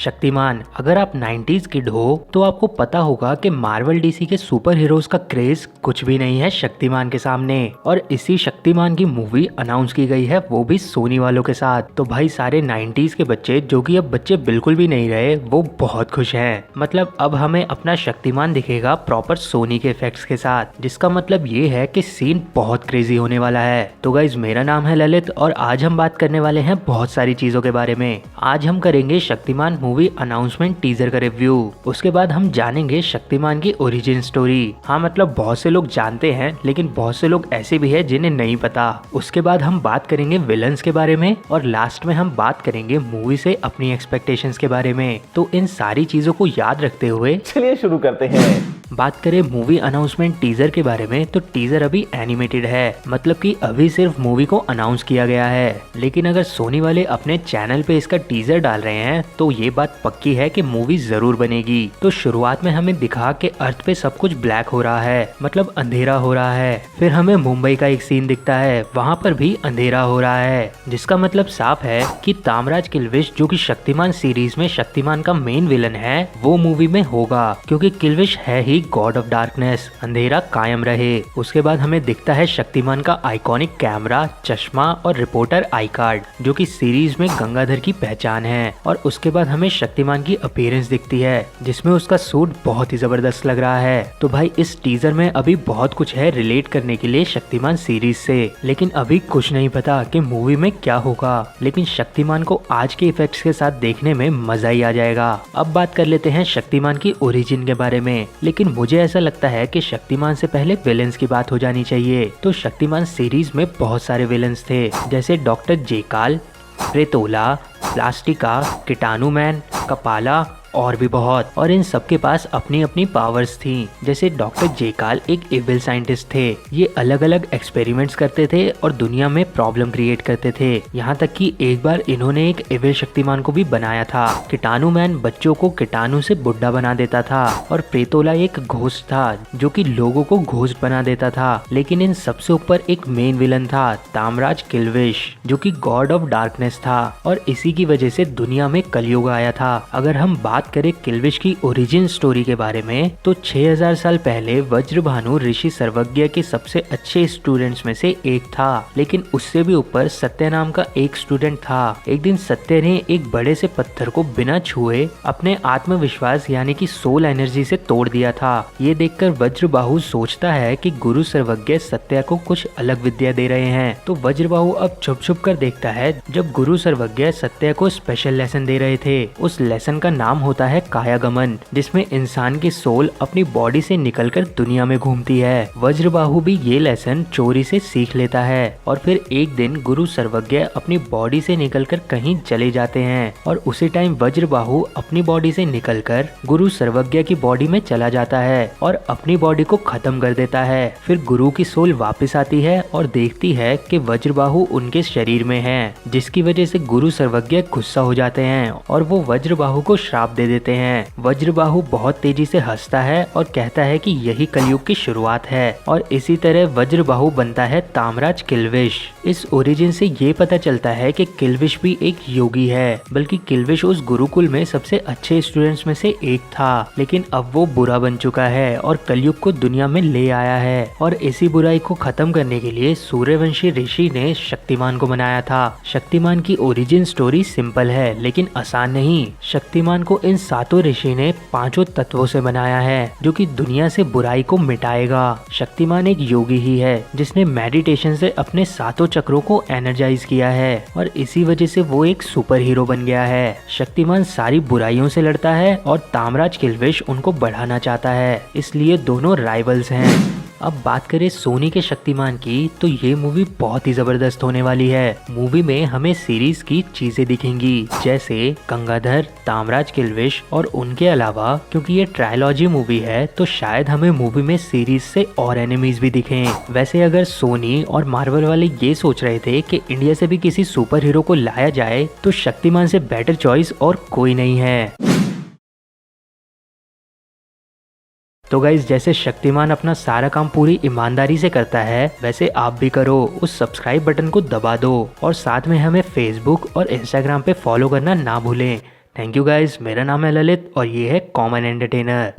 शक्तिमान। अगर आप 90s kid हो तो आपको पता होगा कि मार्वल डीसी के सुपर हीरोज का क्रेज कुछ भी नहीं है शक्तिमान के सामने। और इसी शक्तिमान की मूवी अनाउंस की गई है, वो भी सोनी वालों के साथ। तो भाई सारे 90s के बच्चे, जो कि अब बच्चे बिल्कुल भी नहीं रहे, वो बहुत खुश हैं। मतलब अब हमें अपना शक्तिमान दिखेगा प्रॉपर सोनी के इफेक्ट्स के साथ, जिसका मतलब ये है कि सीन बहुत क्रेजी होने वाला है। तो गाइज मेरा नाम है ललित और आज हम बात करने वाले हैं बहुत सारी चीजों के बारे में। आज हम करेंगे शक्तिमान मूवी अनाउंसमेंट टीजर का रिव्यू। उसके बाद हम जानेंगे शक्तिमान की ओरिजिन स्टोरी। हाँ मतलब बहुत से लोग जानते हैं, लेकिन बहुत से लोग ऐसे भी हैं जिन्हें नहीं पता। उसके बाद हम बात करेंगे विलन्स के बारे में और लास्ट में हम बात करेंगे मूवी से अपनी एक्सपेक्टेशंस के बारे में। तो इन सारी चीजों को याद रखते हुए चलिए शुरू करते हैं। बात करें मूवी अनाउंसमेंट टीजर के बारे में, तो टीजर अभी एनिमेटेड है, मतलब कि अभी सिर्फ मूवी को अनाउंस किया गया है। लेकिन अगर सोनी वाले अपने चैनल पे इसका टीजर डाल रहे हैं तो ये बात पक्की है कि मूवी जरूर बनेगी। तो शुरुआत में हमें दिखा कि अर्थ पे सब कुछ ब्लैक हो रहा है, मतलब अंधेरा हो रहा है। फिर हमें मुंबई का एक सीन दिखता है, वहाँ पर भी अंधेरा हो रहा है, जिसका मतलब साफ है कि तामराज किल्विश, जो कि शक्तिमान सीरीज में शक्तिमान का मेन विलन है, वो मूवी में होगा, क्योंकि किल्विश है ही गॉड ऑफ डार्कनेस, अंधेरा कायम रहे। उसके बाद हमें दिखता है शक्तिमान का आइकॉनिक कैमरा, चश्मा और रिपोर्टर आई कार्ड, जो कि सीरीज में गंगाधर की पहचान है। और उसके बाद हमें शक्तिमान की अपीयरेंस दिखती है, जिसमें उसका सूट बहुत ही जबरदस्त लग रहा है। तो भाई इस टीजर में अभी बहुत कुछ है रिलेट करने के लिए शक्तिमान सीरीज से, लेकिन अभी कुछ नहीं पता कि मूवी में क्या होगा। लेकिन शक्तिमान को आज के इफेक्ट्स के साथ देखने में मजा ही आ जाएगा। अब बात कर लेते हैं शक्तिमान की ओरिजिन के बारे में, लेकिन मुझे ऐसा लगता है कि शक्तिमान से पहले विलेंस की बात हो जानी चाहिए। तो शक्तिमान सीरीज में बहुत सारे विलेंस थे, जैसे डॉक्टर जेकाल, प्रेतोला, प्लास्टिका, कीटाणु मैन, कपाला और भी बहुत। और इन सबके पास अपनी अपनी पावर्स थी। जैसे डॉक्टर जेकाल एक इविल साइंटिस्ट थे, ये अलग अलग एक्सपेरिमेंट्स करते थे और दुनिया में प्रॉब्लम क्रिएट करते थे। यहाँ तक कि एक बार इन्होंने एक इविल शक्तिमान को भी बनाया था। कीटाणु मैन बच्चों को कीटाणु से बुड्ढा बना देता था और प्रेतोला एक घोस्ट था, जो कि लोगों को घोस्ट बना देता था। लेकिन इन सबसे ऊपर एक मेन विलन था, तामराज किल्विश, जो कि गॉड ऑफ डार्कनेस था और इसी की वजह से दुनिया में कलयुग आया था। अगर हम बात करें किल्विश की ओरिजिन स्टोरी के बारे में, तो 6000 साल पहले वज्रभानु ऋषि सर्वज्ञ के सबसे अच्छे स्टूडेंट्स में से एक था। लेकिन उससे भी ऊपर सत्य नाम का एक स्टूडेंट था। एक दिन सत्य ने एक बड़े से पत्थर को बिना छुए अपने आत्मविश्वास यानी कि सोल एनर्जी से तोड़ दिया था। ये देखकर वज्रबाहु सोचता है कि गुरु सर्वज्ञ सत्य को कुछ अलग विद्या दे रहे हैं। तो वज्रबाहु अब छुप छुप कर देखता है जब गुरु सर्वज्ञ सत्य को स्पेशल लेसन दे रहे थे। उस लेसन का नाम होता है कायागमन, जिसमें इंसान की सोल अपनी बॉडी से निकलकर दुनिया में घूमती है। वज्रबाहु भी ये लेसन चोरी से सीख लेता है और फिर एक दिन गुरु सर्वज्ञ अपनी बॉडी से निकलकर कहीं चले जाते हैं और उसी टाइम वज्रबाहु अपनी बॉडी से निकलकर गुरु सर्वज्ञ की बॉडी में चला जाता है और अपनी बॉडी को खत्म कर देता है। फिर गुरु की सोल वापस आती है और देखती है कि वज्रबाहु उनके शरीर में है, जिसकी वजह से गुरु सर्वज्ञ गुस्सा हो जाते हैं और वो वज्रबाहु को श्राप दे देते हैं। वज्रबाहु बहुत तेजी से हंसता है और कहता है कि यही कलयुग की शुरुआत है और इसी तरह वज्रबाहु बनता है तामराज किल्विश। इस ओरिजिन से ये पता चलता है कि किल्विश भी एक योगी है, बल्कि किल्विश उस गुरुकुल में सबसे अच्छे स्टूडेंट्स में से एक था। लेकिन अब वो बुरा बन चुका है और कलयुग को दुनिया में ले आया है और इसी बुराई को खत्म करने के लिए सूर्यवंशी ऋषि ने शक्तिमान को बनाया था। शक्तिमान की ओरिजिन स्टोरी सिंपल है लेकिन आसान नहीं। शक्तिमान को इन सातों ऋषि ने 5 तत्वों से बनाया है, जो कि दुनिया से बुराई को मिटाएगा। शक्तिमान एक योगी ही है जिसने मेडिटेशन से अपने 7 चक्रों को एनर्जाइज किया है और इसी वजह से वो एक सुपर हीरो बन गया है। शक्तिमान सारी बुराइयों से लड़ता है और तामराज किल्विश उनको बढ़ाना चाहता है, इसलिए दोनों राइवल्स हैं। अब बात करें सोनी के शक्तिमान की, तो ये मूवी बहुत ही जबरदस्त होने वाली है। मूवी में हमें सीरीज की चीजें दिखेंगी, जैसे गंगाधर, तामराज किल्विश और उनके अलावा क्योंकि ये ट्रायलॉजी मूवी है तो शायद हमें मूवी में सीरीज से और एनिमीज भी दिखें। वैसे अगर सोनी और मार्वल वाले ये सोच रहे थे कि इंडिया से भी किसी सुपर हीरो को लाया जाए तो शक्तिमान से बेटर चॉइस और कोई नहीं है। तो गाइज जैसे शक्तिमान अपना सारा काम पूरी ईमानदारी से करता है, वैसे आप भी करो, उस सब्सक्राइब बटन को दबा दो और साथ में हमें फेसबुक और इंस्टाग्राम पे फॉलो करना ना भूलें। थैंक यू गाइज, मेरा नाम है ललित और ये है कॉमन एंटरटेनर।